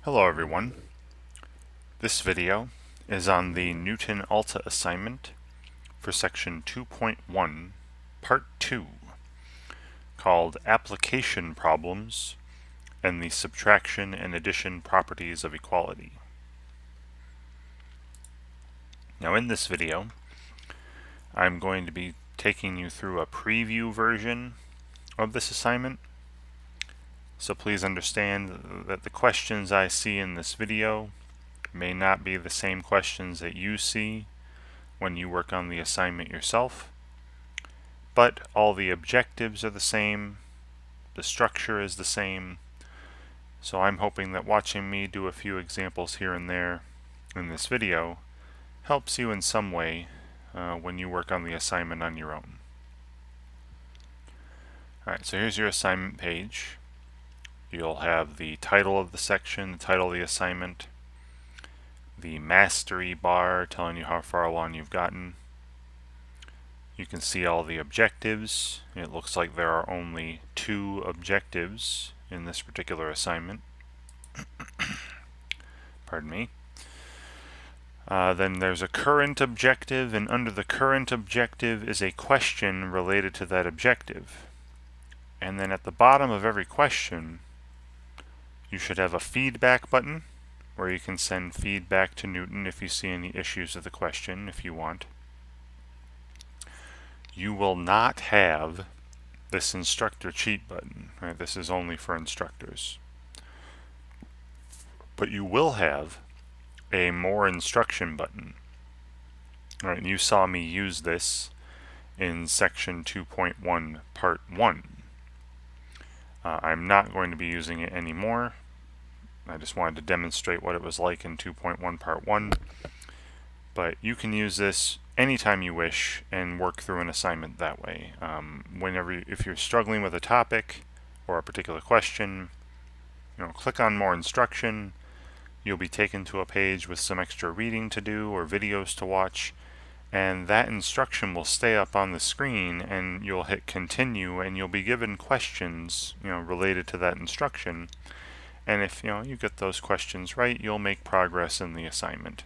Hello everyone. This video is on the Knewton Alta assignment for section 2.1, part 2, called Application Problems and the Subtraction and Addition Properties of Equality. Now in this video, I'm going to be taking you through a preview version of this assignment. So please understand that the questions I see in this video may not be the same questions that you see when you work on the assignment yourself, but all the objectives are the same, the structure is the same, so I'm hoping that watching me do a few examples here and there in this video helps you in some way when you work on the assignment on your own. Alright, so here's your assignment page. You'll have the title of the section, the title of the assignment, the mastery bar telling you how far along you've gotten. You can see all the objectives. It looks like there are only 2 objectives in this particular assignment. Pardon me. Then there's a current objective, and under the current objective is a question related to that objective. And then at the bottom of every question, you should have a feedback button where you can send feedback to Knewton if you see any issues with the question, if you want. You will not have this instructor cheat button, right? This is only for instructors. But you will have a more instruction button. All right, and you saw me use this in section 2.1 part 1. I'm not going to be using it anymore. I just wanted to demonstrate what it was like in 2.1 part 1. But you can use this anytime you wish and work through an assignment that way. If you're struggling with a topic or a particular question, click on more instruction. You'll be taken to a page with some extra reading to do or videos to watch, and that instruction will stay up on the screen, and you'll hit continue and you'll be given questions related to that instruction. And if you get those questions right, you'll make progress in the assignment.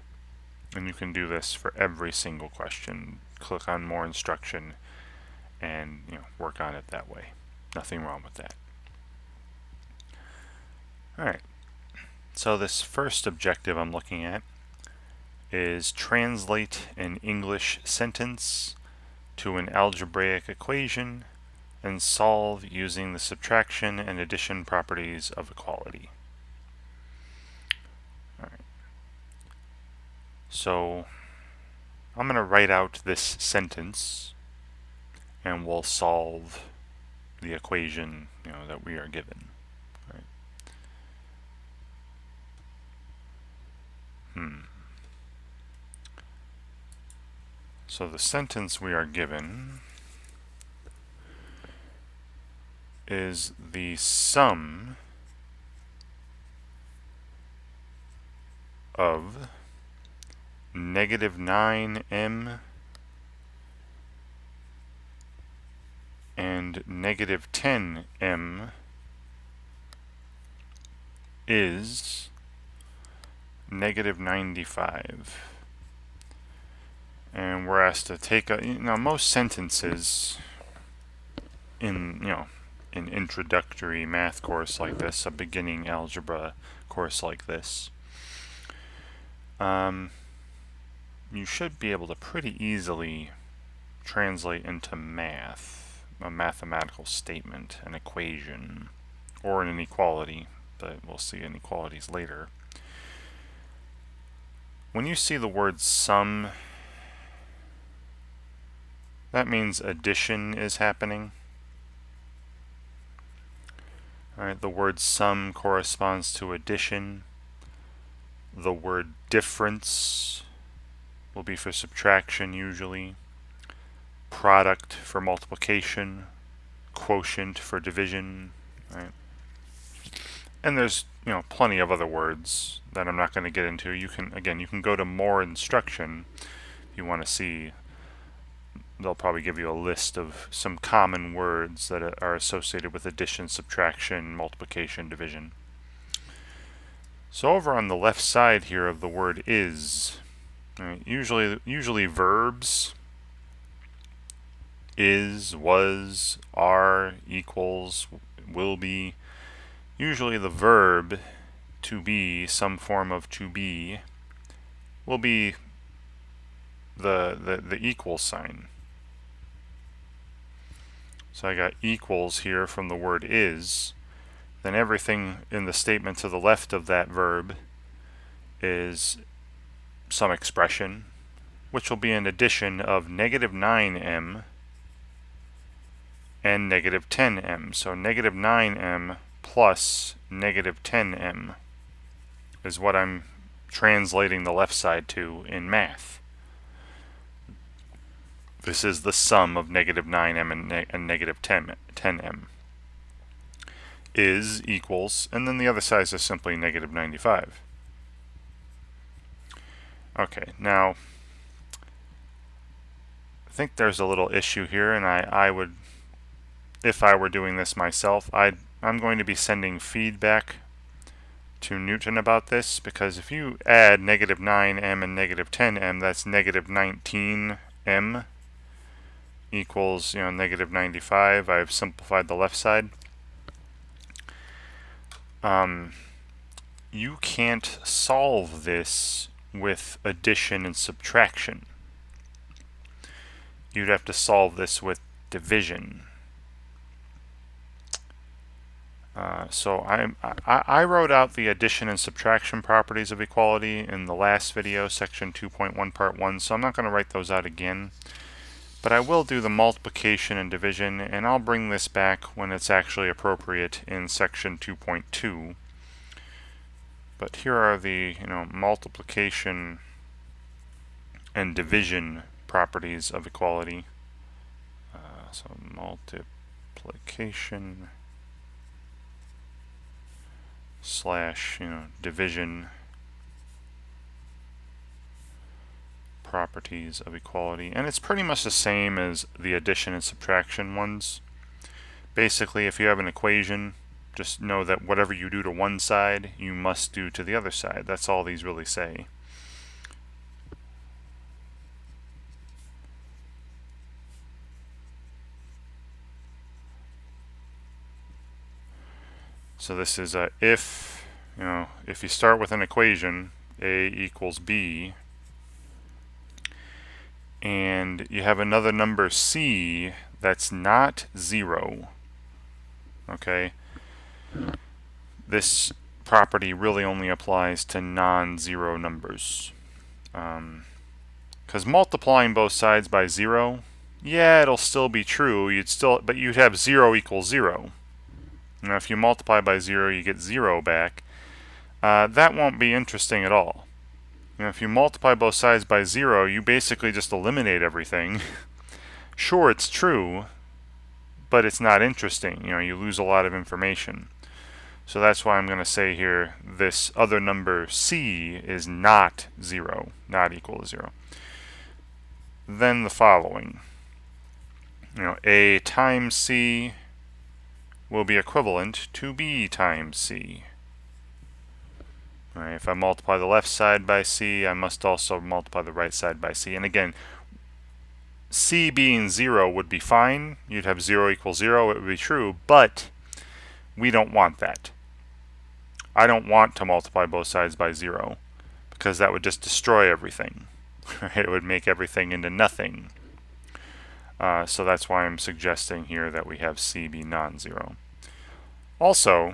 And you can do this for every single question. Click on more instruction and work on it that way. Nothing wrong with that. Alright, so this first objective I'm looking at is translate an English sentence to an algebraic equation and solve using the subtraction and addition properties of equality. So I'm going to write out this sentence and we'll solve the equation that we are given. Right. So the sentence we are given is the sum of negative 9m and negative 10m is negative 95. And we're asked to take most sentences in an introductory math course like this, a beginning algebra course like this, you should be able to pretty easily translate into math, a mathematical statement, an equation, or an inequality, but we'll see inequalities later. When you see the word sum, that means addition is happening. Alright, the word sum corresponds to addition. The word difference will be for subtraction usually. Product for multiplication. Quotient for division. Right? And there's plenty of other words that I'm not going to get into. You can go to more instruction if you want to see. They'll probably give you a list of some common words that are associated with addition, subtraction, multiplication, division. So over on the left side here of the word is, right, usually verbs, is, was, are, equals, will be. Usually the verb to be, some form of to be, will be the equal sign. So I got equals here from the word is. Then everything in the statement to the left of that verb is some expression, which will be an addition of negative 9m and negative 10m. So negative 9m plus negative 10m is what I'm translating the left side to in math. This is the sum of negative 9m and negative 10m. Is equals, and then the other side is simply negative 95. Okay, now I think there's a little issue here, and I would, if I were doing this myself, I'm going to be sending feedback to Knewton about this, because if you add negative 9m and negative 10m, that's negative 19m equals, negative 95. I've simplified the left side. You can't solve this with addition and subtraction. You'd have to solve this with division. So I wrote out the addition and subtraction properties of equality in the last video, section 2.1 part 1, so I'm not going to write those out again. But I will do the multiplication and division, and I'll bring this back when it's actually appropriate in section 2.2. But here are the multiplication and division properties of equality. So multiplication slash division properties of equality, and it's pretty much the same as the addition and subtraction ones. Basically, if you have an equation, just know that whatever you do to one side, you must do to the other side. That's all these really say. So this is if you start with an equation, a equals b, and you have another number c that's not 0, okay, this property really only applies to non-zero numbers. Because multiplying both sides by 0, yeah, it'll still be true, but you'd have 0 equals 0. Now if you multiply by 0, you get 0 back. That won't be interesting at all. If you multiply both sides by 0, you basically just eliminate everything. Sure, it's true, but it's not interesting. You lose a lot of information. So that's why I'm going to say here, this other number c is not 0, not equal to 0. Then the following. A times c will be equivalent to b times c. Right, if I multiply the left side by c, I must also multiply the right side by c. And again, c being 0 would be fine. You'd have 0 equals 0, it would be true, but we don't want that. I don't want to multiply both sides by 0, because that would just destroy everything. Right? It would make everything into nothing. So that's why I'm suggesting here that we have c be non-zero. Also,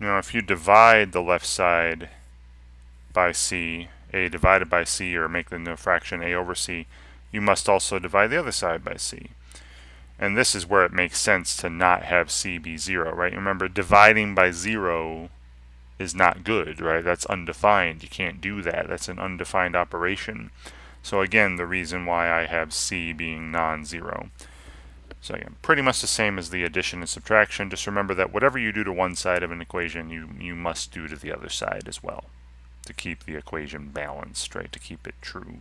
if you divide the left side by c, a divided by c, or make the fraction a over c, you must also divide the other side by c. And this is where it makes sense to not have c be 0, right? Remember, dividing by 0 is not good, right? That's undefined. You can't do that. That's an undefined operation. So again, the reason why I have c being non-zero. So again, pretty much the same as the addition and subtraction. Just remember that whatever you do to one side of an equation, you must do to the other side as well, to keep the equation balanced, right? To keep it true.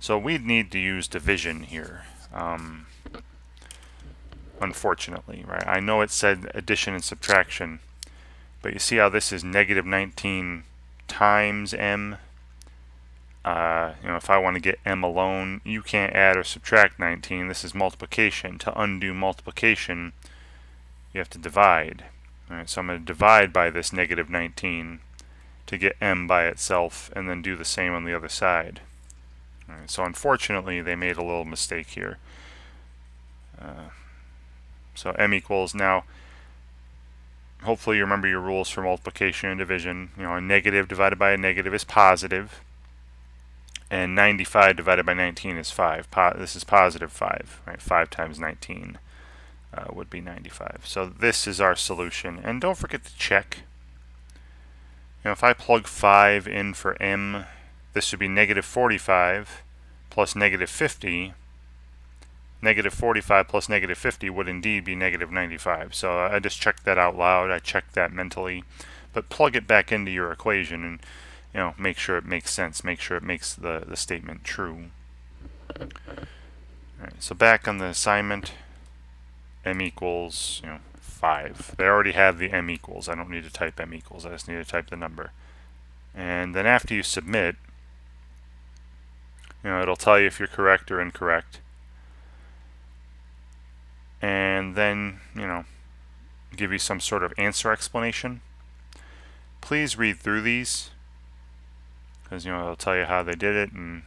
So we'd need to use division here. Unfortunately, right? I know it said addition and subtraction, But you see how this is negative 19 times m. If I want to get m alone, you can't add or subtract 19. This is multiplication. To undo multiplication, you have to divide. All right, so I'm going to divide by this negative 19 to get m by itself, and then do the same on the other side. All right, so unfortunately, they made a little mistake here. So m equals now. Hopefully, you remember your rules for multiplication and division. A negative divided by a negative is positive, and 95 divided by 19 is 5. This is positive 5. Right? 5 times 19 would be 95. So this is our solution. And don't forget to check. If I plug 5 in for m, this would be negative 45 plus negative 50. Negative 45 plus negative 50 would indeed be negative 95. So I just checked that out loud. I checked that mentally. But plug it back into your equation and make sure it makes sense. Make sure it makes the statement true. All right, so back on the assignment, m equals 5. They already have the m equals. I don't need to type m equals. I just need to type the number. And then after you submit, it'll tell you if you're correct or incorrect. And then, give you some sort of answer explanation. Please read through these, because it'll tell you how they did it, and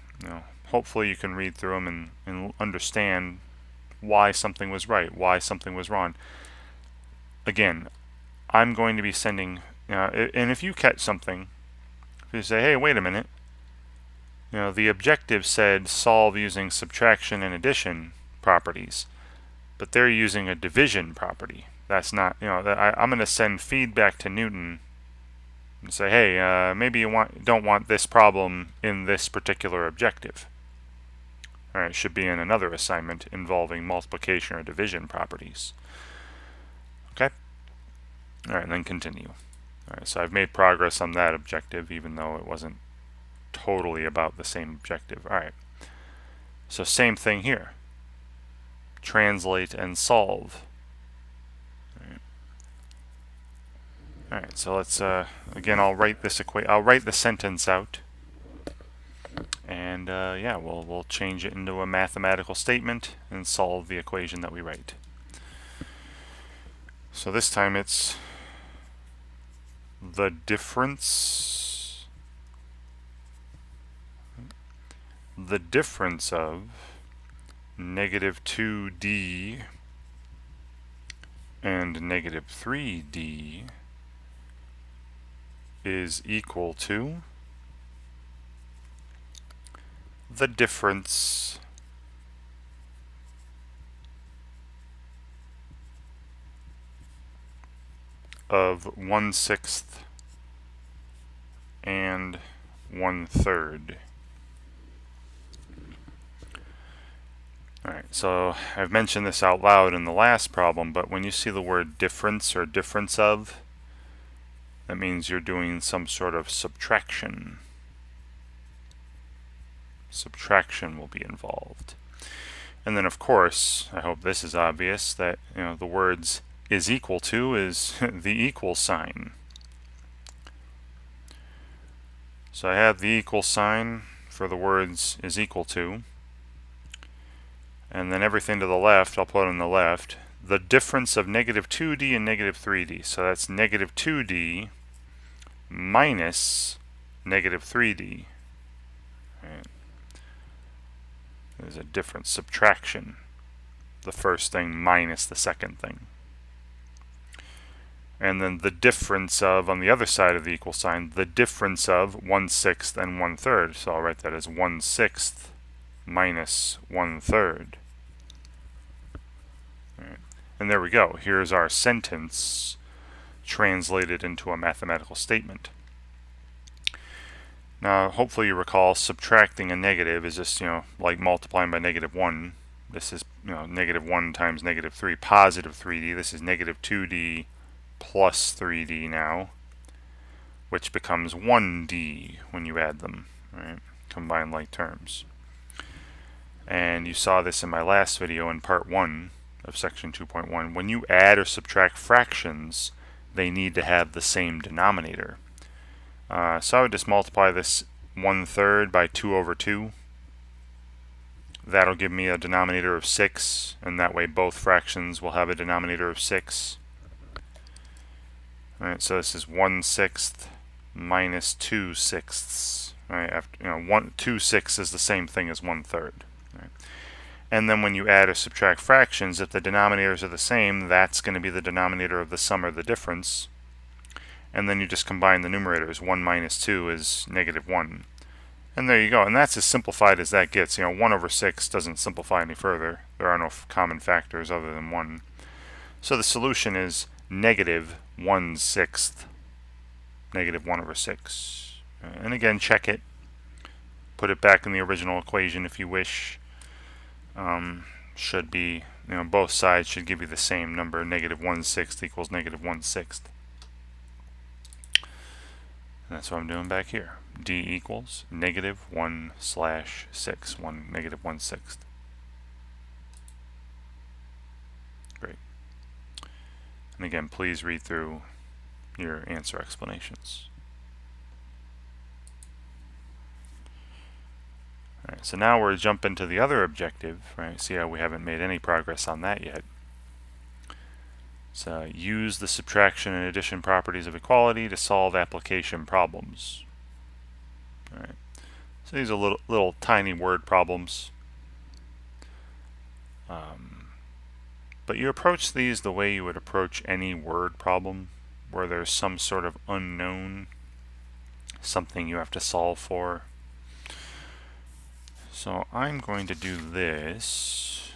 hopefully you can read through them and understand why something was right, why something was wrong. Again, I'm going to be sending, and if you catch something, if you say, hey, wait a minute, the objective said solve using subtraction and addition properties, but they're using a division property. That's not, I'm going to send feedback to Knewton and say, hey, maybe you don't want this problem in this particular objective. All right, it should be in another assignment involving multiplication or division properties. Okay? All right, and then continue. All right, so I've made progress on that objective, even though it wasn't totally about the same objective. All right, so same thing here. Translate and solve. All right, so let's again. I'll write the sentence out, and yeah, we'll change it into a mathematical statement and solve the equation that we write. So this time it's the difference of negative 2d and negative 3d is equal to the difference of 1/6 and 1/3. Alright, so I've mentioned this out loud in the last problem, but when you see the word difference or difference of, that means you're doing some sort of subtraction. Subtraction will be involved. And then of course, I hope this is obvious, that the words is equal to is the equal sign. So I have the equal sign for the words is equal to, and then everything to the left I'll put on the left. The difference of negative 2d and negative 3d. So that's negative 2d minus negative 3d. Right. There's a difference, subtraction. The first thing minus the second thing. And then the difference of, on the other side of the equal sign, the difference of 1/6 and 1/3. So I'll write that as 1/6 minus 1/3. Right. And there we go. Here's our sentence translated into a mathematical statement. Now, hopefully you recall subtracting a negative is just, like multiplying by negative 1. This is, negative 1 times negative 3, positive 3d. This is negative 2d plus 3d now, which becomes 1d when you add them, right? Combine like terms. And you saw this in my last video in part 1 of section 2.1. When you add or subtract fractions, they need to have the same denominator. So I would just multiply this 1/3 by 2 over 2. That'll give me a denominator of 6, and that way both fractions will have a denominator of 6. Alright, so this is 1/6 minus 2/6. Right, after 2/6 is the same thing as 1/3. Right. And then when you add or subtract fractions, if the denominators are the same, that's going to be the denominator of the sum or the difference. And then you just combine the numerators. 1 minus 2 is -1. And there you go. And that's as simplified as that gets. 1 over 6 doesn't simplify any further. There are no common factors other than 1. So the solution is -1/6. -1 over 6. And again, check it. Put it back in the original equation if you wish. Should be, both sides should give you the same number. -1/6 equals -1/6. And that's what I'm doing back here. D equals -1/6, -1/6. Great. And again, please read through your answer explanations. Alright, so now we're jumping to the other objective, right? See how we haven't made any progress on that yet. So use the subtraction and addition properties of equality to solve application problems. Alright. So these are little tiny word problems. But you approach these the way you would approach any word problem, where there's some sort of unknown, something you have to solve for. So I'm going to do this,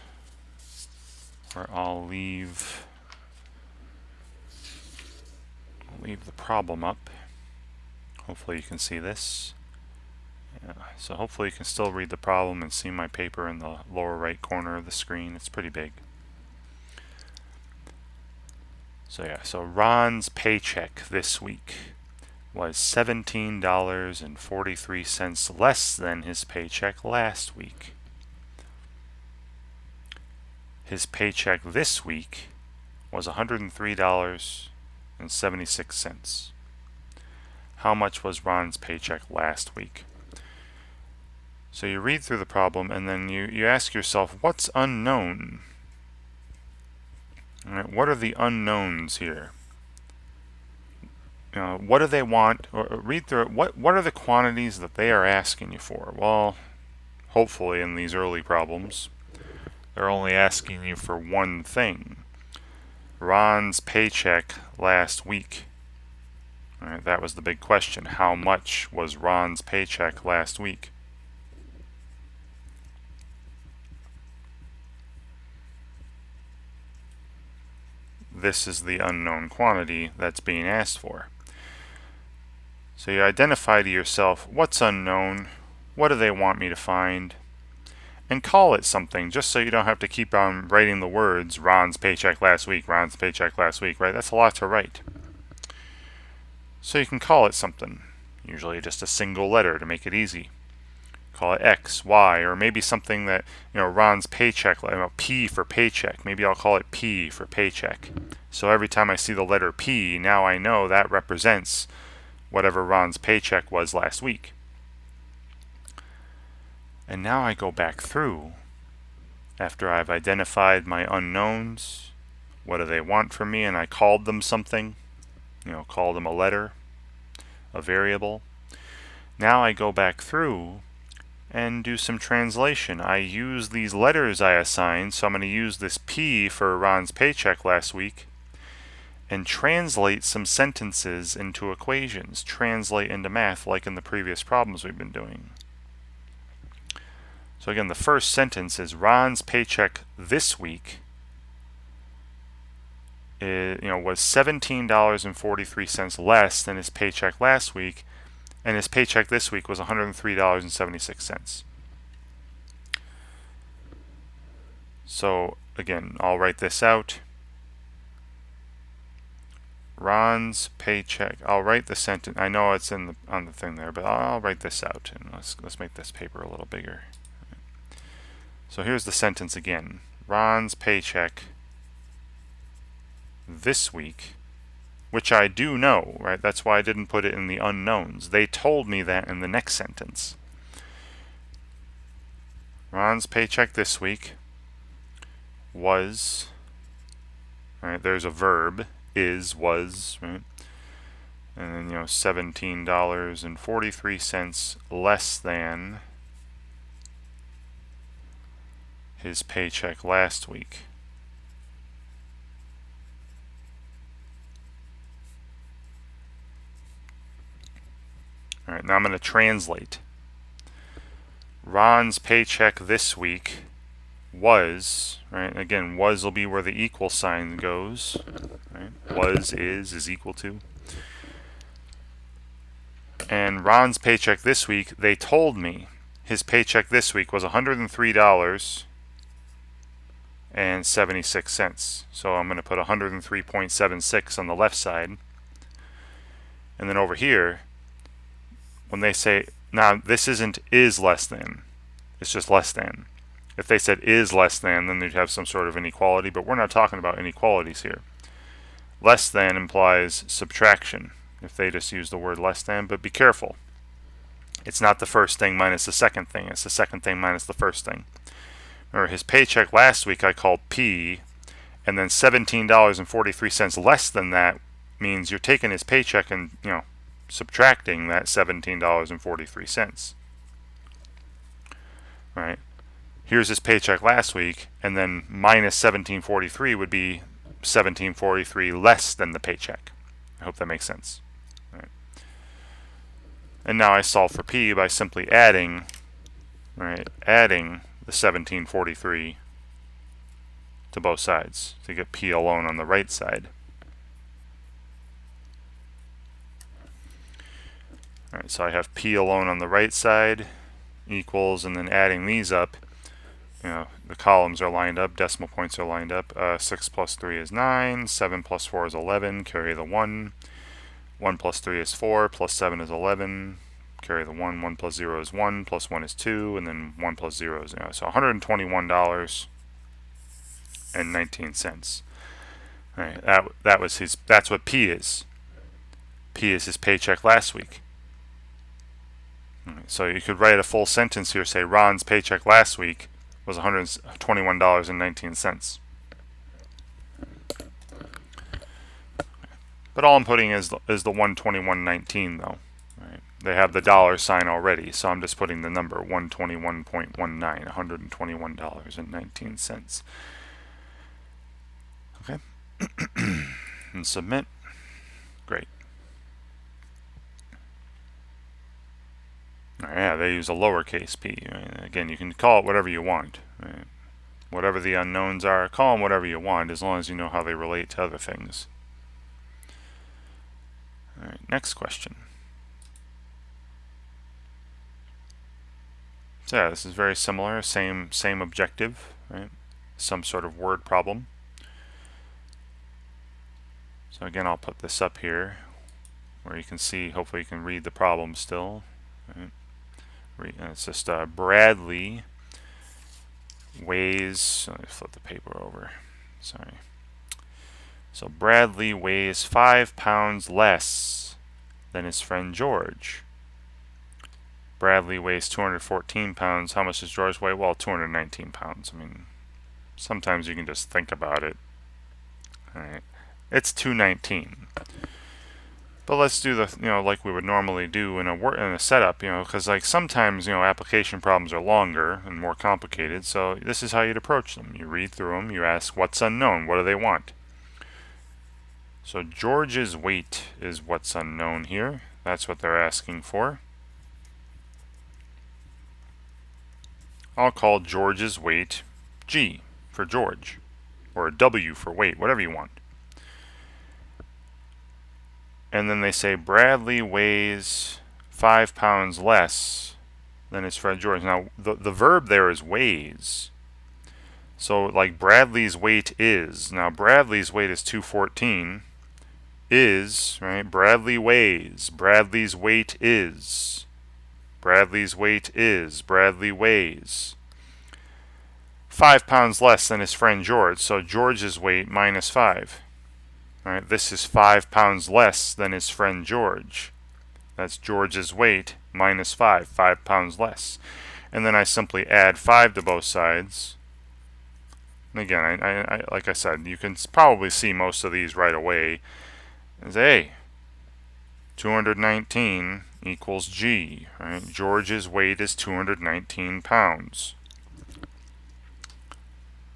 where I'll leave the problem up. Hopefully you can see this. Yeah, so hopefully you can still read the problem and see my paper in the lower right corner of the screen. It's pretty big. So yeah, so Ron's paycheck this week was $17.43 less than his paycheck last week. His paycheck this week was $103.76. How much was Ron's paycheck last week? So you read through the problem and then you ask yourself, what's unknown? All right, what are the unknowns here? What do they want? Or read through it. What are the quantities that they are asking you for? Well, hopefully in these early problems, they're only asking you for one thing. Ron's paycheck last week. All right, that was the big question. How much was Ron's paycheck last week? This is the unknown quantity that's being asked for. So you identify to yourself, what's unknown? What do they want me to find? And call it something, just so you don't have to keep on writing the words, Ron's paycheck last week, Ron's paycheck last week, right? That's a lot to write. So you can call it something, usually just a single letter to make it easy. Call it X, Y, or maybe something that, Ron's paycheck, P for paycheck. Maybe I'll call it P for paycheck. So every time I see the letter P, now I know that represents whatever Ron's paycheck was last week. And now I go back through, after I've identified my unknowns, what do they want from me, and I called them something, called them a letter, a variable. Now I go back through and do some translation. I use these letters I assigned, so I'm going to use this P for Ron's paycheck last week and translate some sentences into equations, translate into math like in the previous problems we've been doing. So again, the first sentence is Ron's paycheck this week was $17.43 less than his paycheck last week, and his paycheck this week was $103.76. So again, I'll write this out. Ron's paycheck. I'll write the sentence. I know it's on the thing there, but I'll write this out, and let's make this paper a little bigger. So here's the sentence again. Ron's paycheck this week which I do know, right? That's why I didn't put it in the unknowns. They told me that in the next sentence. Ron's paycheck this week was, right, there's a verb, is, was, right? And then, $17.43 less than his paycheck last week. All right, now I'm going to translate. Ron's paycheck this week was, right? Again, was will be where the equal sign goes, right? Was, is equal to. And Ron's paycheck this week, they told me his paycheck this week was $103.76. So I'm going to put 103.76 on the left side. And then over here, when they say, now this isn't is less than, it's just less than. If they said is less than, then they'd have some sort of inequality, but we're not talking about inequalities here. Less than implies subtraction if they just use the word less than, but be careful. It's not the first thing minus the second thing, it's the second thing minus the first thing. Remember, his paycheck last week I called P, and then $17.43 less than that means you're taking his paycheck and, subtracting that $17.43. Right? Here's his paycheck last week, and then minus $17.43 would be $17.43 less than the paycheck. I hope that makes sense. Right. And now I solve for P by simply adding, right, adding the $17.43 to both sides to get P alone on the right side. All right, so I have P alone on the right side equals, and then adding these up, the columns are lined up, decimal points are lined up. 6 plus 3 is 9, 7 plus 4 is 11, carry the 1. 1 plus 3 is 4, plus 7 is 11, carry the 1. 1 plus 0 is 1, plus 1 is 2, and then 1 plus 0 is 0. So $121.19. All right, that was his. That's what P is. P is his paycheck last week. So you could write a full sentence here, say Ron's paycheck last week was $121.19. But all I'm putting is the $121.19 though. Right? They have the dollar sign already, so I'm just putting the number 121.19, $121.19. Okay. And submit. Great. Yeah, they use a lowercase p. Right? Again, you can call it whatever you want. Right? Whatever the unknowns are, call them whatever you want, as long as you know how they relate to other things. All right, next question. So yeah, this is very similar, same objective, right? Some sort of word problem. So again, I'll put this up here where you can see, hopefully you can read the problem still. Right? It's just Bradley weighs, let me flip the paper over, sorry. So Bradley weighs 5 pounds less than his friend George. Bradley weighs 214 pounds. How much does George weigh? Well, 219 pounds. I mean, sometimes you can just think about it. All right. It's 219. But let's do the, like we would normally do in a setup, because like sometimes, application problems are longer and more complicated. So this is how you'd approach them. You read through them. You ask, what's unknown? What do they want? So George's weight is what's unknown here. That's what they're asking for. I'll call George's weight G for George, or W for weight, whatever you want. And then they say Bradley weighs 5 pounds less than his friend George. Now, the verb there is weighs. So, like Bradley's weight is. Now, Bradley's weight is 214. Is, right? Bradley weighs. Bradley's weight is. Bradley's weight is. Bradley weighs 5 pounds less than his friend George. So, George's weight minus 5. All right, this is 5 pounds less than his friend George. That's George's weight minus 5 pounds less. And then I simply add 5 to both sides. And again, I like I said, you can probably see most of these right away. And say, hey, 219 equals G. Right? George's weight is 219 pounds.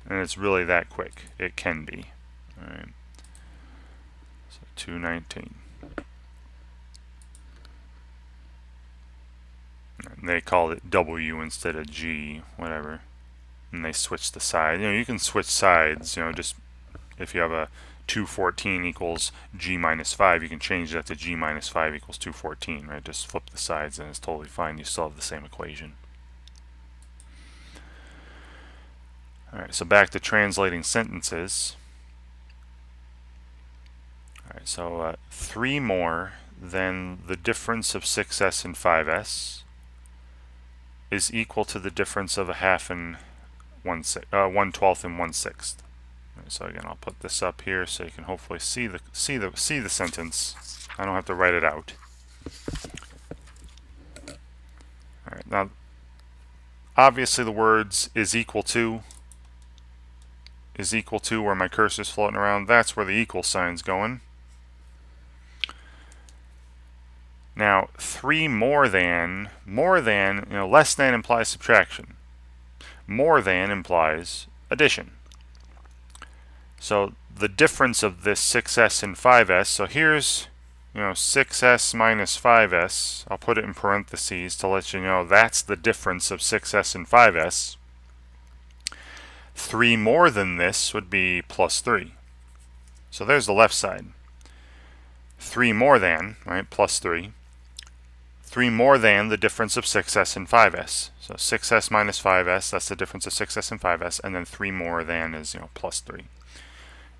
And it's really that quick. It can be. All right. So 219. And they called it W instead of G, whatever. And they switched the side. You know, you can switch sides. You know, just if you have a 214 equals G minus 5, you can change that to G minus 5 equals 214, right? Just flip the sides and it's totally fine. You still have the same equation. Alright, so back to translating sentences. Alright, so 3 more than the difference of 6s and 5s is equal to the difference of a half and 1/12 and 1/6. So again, I'll put this up here so you can hopefully see the sentence. I don't have to write it out. All right, now obviously the words is equal to where my cursor's floating around. That's where the equal sign's going. Now 3 more than, you know, less than implies subtraction. More than implies addition. So the difference of this 6s and 5s, so here's, you know, 6s minus 5s. I'll put it in parentheses to let you know that's the difference of 6s and 5s. 3 more than this would be plus 3. So there's the left side. 3 more than, right, plus 3. 3 more than the difference of 6s and 5s. So 6s minus 5s, that's the difference of 6s and 5s, and then 3 more than is, you know, plus 3.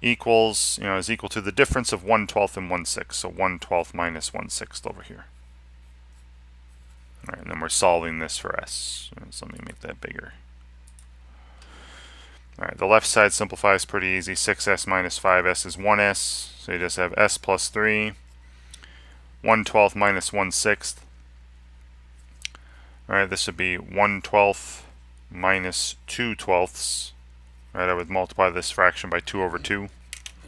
Equals, you know, is equal to the difference of 1/12 and 1/6. So 1/12 minus 1/6 over here. All right, and then we're solving this for s. So let me make that bigger. All right, the left side simplifies pretty easy. 6s minus 5s is 1s. So you just have s plus 3. 1/12 minus 1/6. All right, this would be 1/12 minus 2/12. Right, I would multiply this fraction by 2 over 2,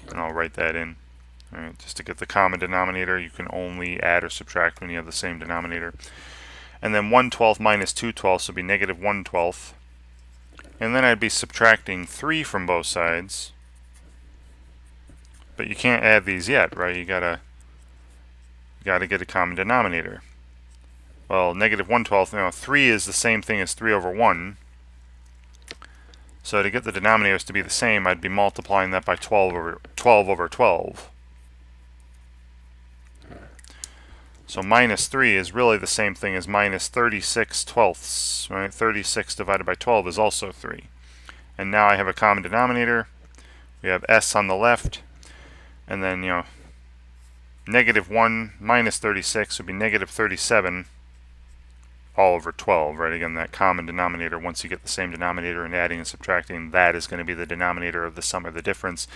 and I'll write that in. All right, just to get the common denominator, you can only add or subtract when you have the same denominator. And then 1/12 minus 2/12 would be negative 1/12. And then I'd be subtracting 3 from both sides. But you can't add these yet, right? You gotta get a common denominator. Well, negative 1/12, you know, 3 is the same thing as 3 over 1. So to get the denominators to be the same, I'd be multiplying that by 12 over 12. So minus 3 is really the same thing as minus 36/12, right? 36 divided by 12 is also 3. And now I have a common denominator. We have s on the left, and then, you know, negative 1 minus 36 would be negative 37 all over 12, right? Again, that common denominator, once you get the same denominator and adding and subtracting, that is going to be the denominator of the sum or the difference.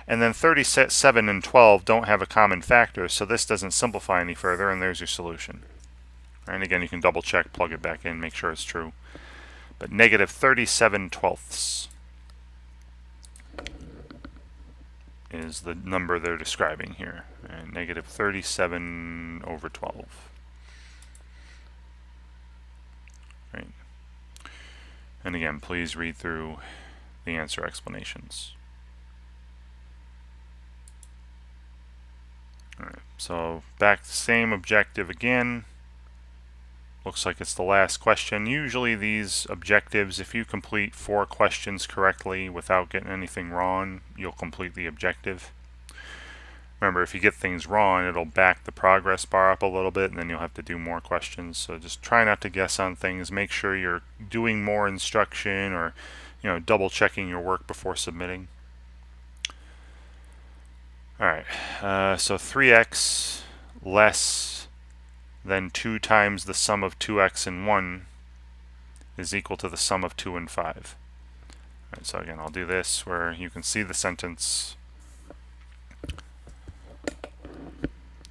And then 37 and 12 don't have a common factor, so this doesn't simplify any further, and there's your solution. And again, you can double check, plug it back in, make sure it's true. But negative 37/12 is the number they're describing here. And negative 37 over 12. Right. And again, please read through the answer explanations. Alright, so back to the same objective again. Looks like it's the last question. Usually these objectives, if you complete 4 questions correctly without getting anything wrong, you'll complete the objective. Remember, if you get things wrong, it'll back the progress bar up a little bit, and then you'll have to do more questions. So just try not to guess on things. Make sure you're doing more instruction, or, you know, double checking your work before submitting. Alright, so 3x less than 2 times the sum of 2x and 1 is equal to the sum of 2 and 5. Alright, so again, I'll do this where you can see the sentence.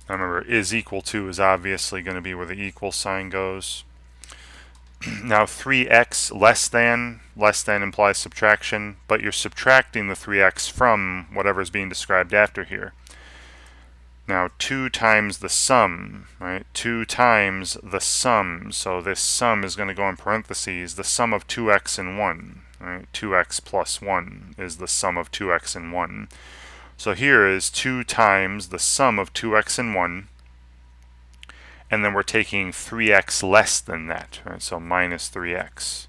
Now remember, is equal to is obviously going to be where the equal sign goes. Now 3x less than implies subtraction, but you're subtracting the 3x from whatever is being described after here. Now 2 times the sum, right? 2 times the sum. So this sum is going to go in parentheses, the sum of 2x and 1. Right? 2x plus 1 is the sum of 2x and 1. So here is 2 times the sum of 2x and 1. And then we're taking 3x less than that, right? So minus 3x.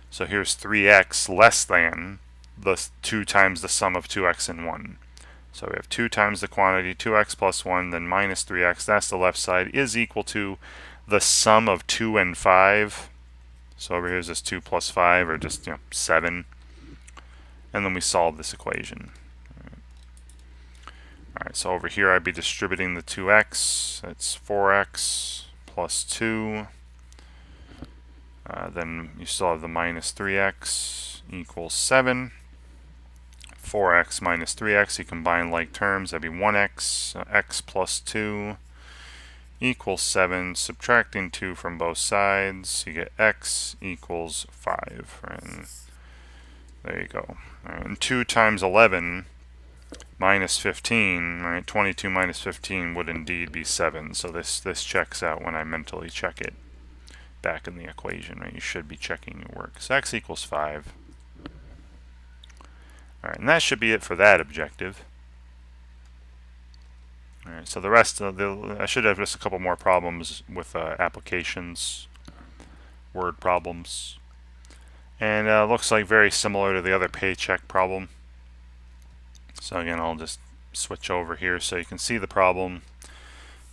So here's 3x less than the 2 times the sum of 2x and 1. So we have 2 times the quantity, 2x plus 1, then minus 3x, that's the left side, is equal to the sum of 2 and 5. So over here is this 2 plus 5, or just 7. And then we solve this equation. Alright, so over here I'd be distributing the 2x, that's 4x plus 2. Then you still have the minus 3x equals 7. 4x minus 3x, you combine like terms, that'd be 1x, x plus 2 equals 7. Subtracting 2 from both sides, you get x equals 5. And there you go. And 2 times 11 minus 15, right? 22 minus 15 would indeed be 7. So this checks out when I mentally check it back in the equation, right? You should be checking your work. So x equals 5. Alright, and that should be it for that objective. Alright, so the rest of I should have just a couple more problems with applications, word problems. And looks like very similar to the other paycheck problem. So again, I'll just switch over here so you can see the problem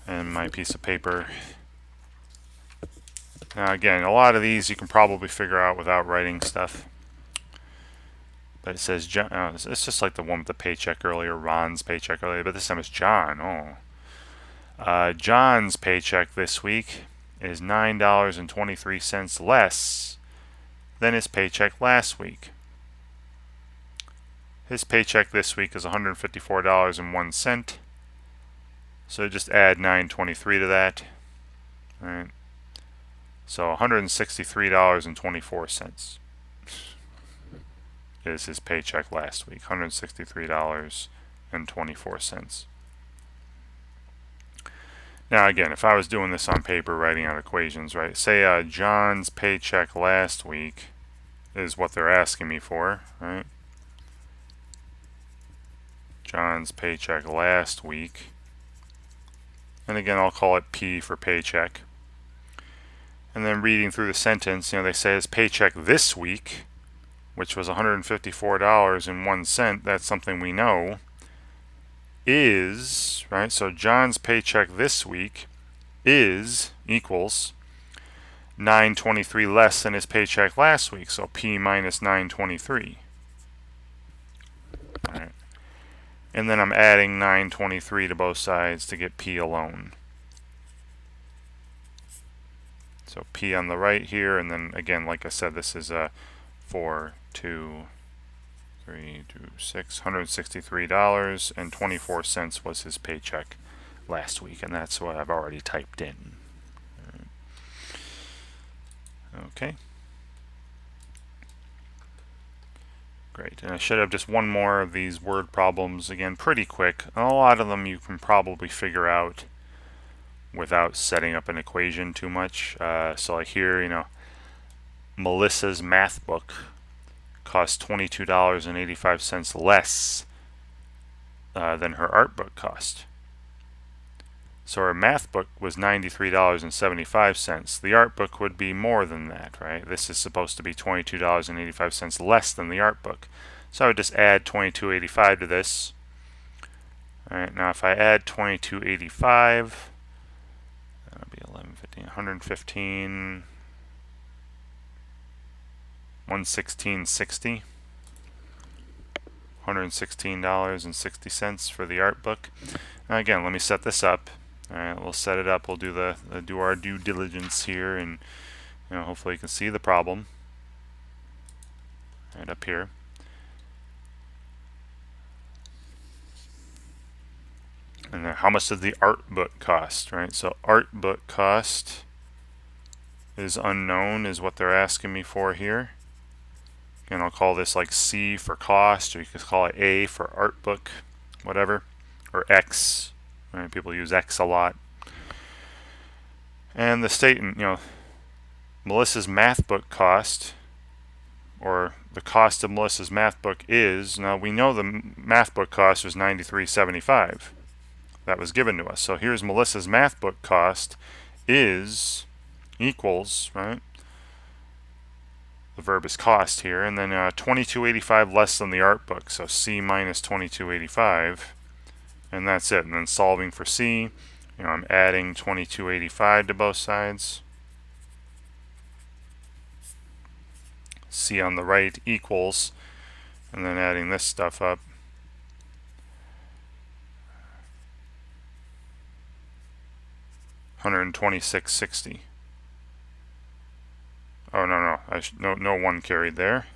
and my piece of paper. Now again, a lot of these you can probably figure out without writing stuff. But it says, it's just like the one with the paycheck earlier, Ron's paycheck earlier, but this time it's John. John's paycheck this week is $9.23 less than his paycheck last week. His paycheck this week is $154.01. So just add $9.23 to that. All right. So $163.24 is his paycheck last week. $163.24. Now again, if I was doing this on paper, writing out equations, right? Say John's paycheck last week is what they're asking me for, right? John's paycheck last week. And again, I'll call it P for paycheck. And then reading through the sentence, they say his paycheck this week, which was $154.01, that's something we know, is, right? So John's paycheck this week equals $9.23 less than his paycheck last week, so P minus $9.23. All right. And then I'm adding $9.23 to both sides to get P alone. So P on the right here, and then again, like I said, this is 4, 2, 3, 2, 6, $163.24 was his paycheck last week, and that's what I've already typed in. Okay. Great, and I should have just one more of these word problems, again, pretty quick. A lot of them you can probably figure out without setting up an equation too much. So like here, Melissa's math book cost $22.85 less than her art book cost. So her math book was $93.75. The art book would be more than that, right? This is supposed to be $22.85 less than the art book. So I would just add $22.85 to this. All right, now if I add $22.85, that'll be $11.15, $115, $116.60. $116.60 for the art book. Now again, let me set this up. All right, we'll set it up. We'll do do our due diligence here, and hopefully you can see the problem right up here. And then how much does the art book cost, right? So art book cost is unknown, is what they're asking me for here. And I'll call this like C for cost, or you could call it A for art book, whatever, or X. Right? People use X a lot. And the statement, Melissa's math book cost, or the cost of Melissa's math book is, now we know the math book cost was $93.75. That was given to us. So here's Melissa's math book cost is equals, right? The verb is cost here, and then $22.85 less than the art book. So C minus $22.85, and that's it. And then solving for C, I'm adding $22.85 to both sides. C on the right equals, and then adding this stuff up. $126.60. Oh, no 1 carried there.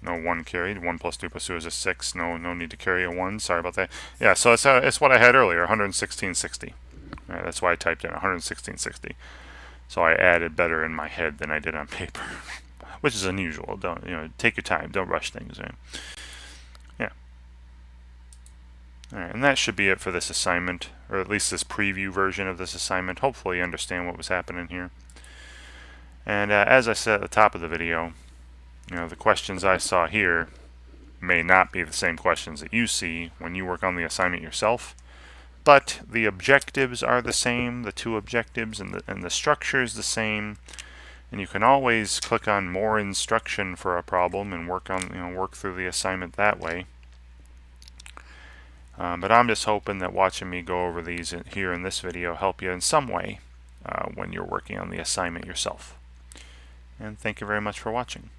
No 1 carried. 1 plus 2 plus 2 is a 6. No need to carry a 1. Sorry about that. Yeah, so it's what I had earlier, $116.60. Right, that's why I typed in $116.60. So I added better in my head than I did on paper, which is unusual. Don't take your time. Don't rush things. Right? Yeah. All right, and that should be it for this assignment, or at least this preview version of this assignment. Hopefully you understand what was happening here. And as I said at the top of the video, the questions I saw here may not be the same questions that you see when you work on the assignment yourself, but the objectives are the same, the two objectives, and the structure is the same. And you can always click on more instruction for a problem and work through the assignment that way. But I'm just hoping that watching me go over these here in this video help you in some way when you're working on the assignment yourself. And thank you very much for watching.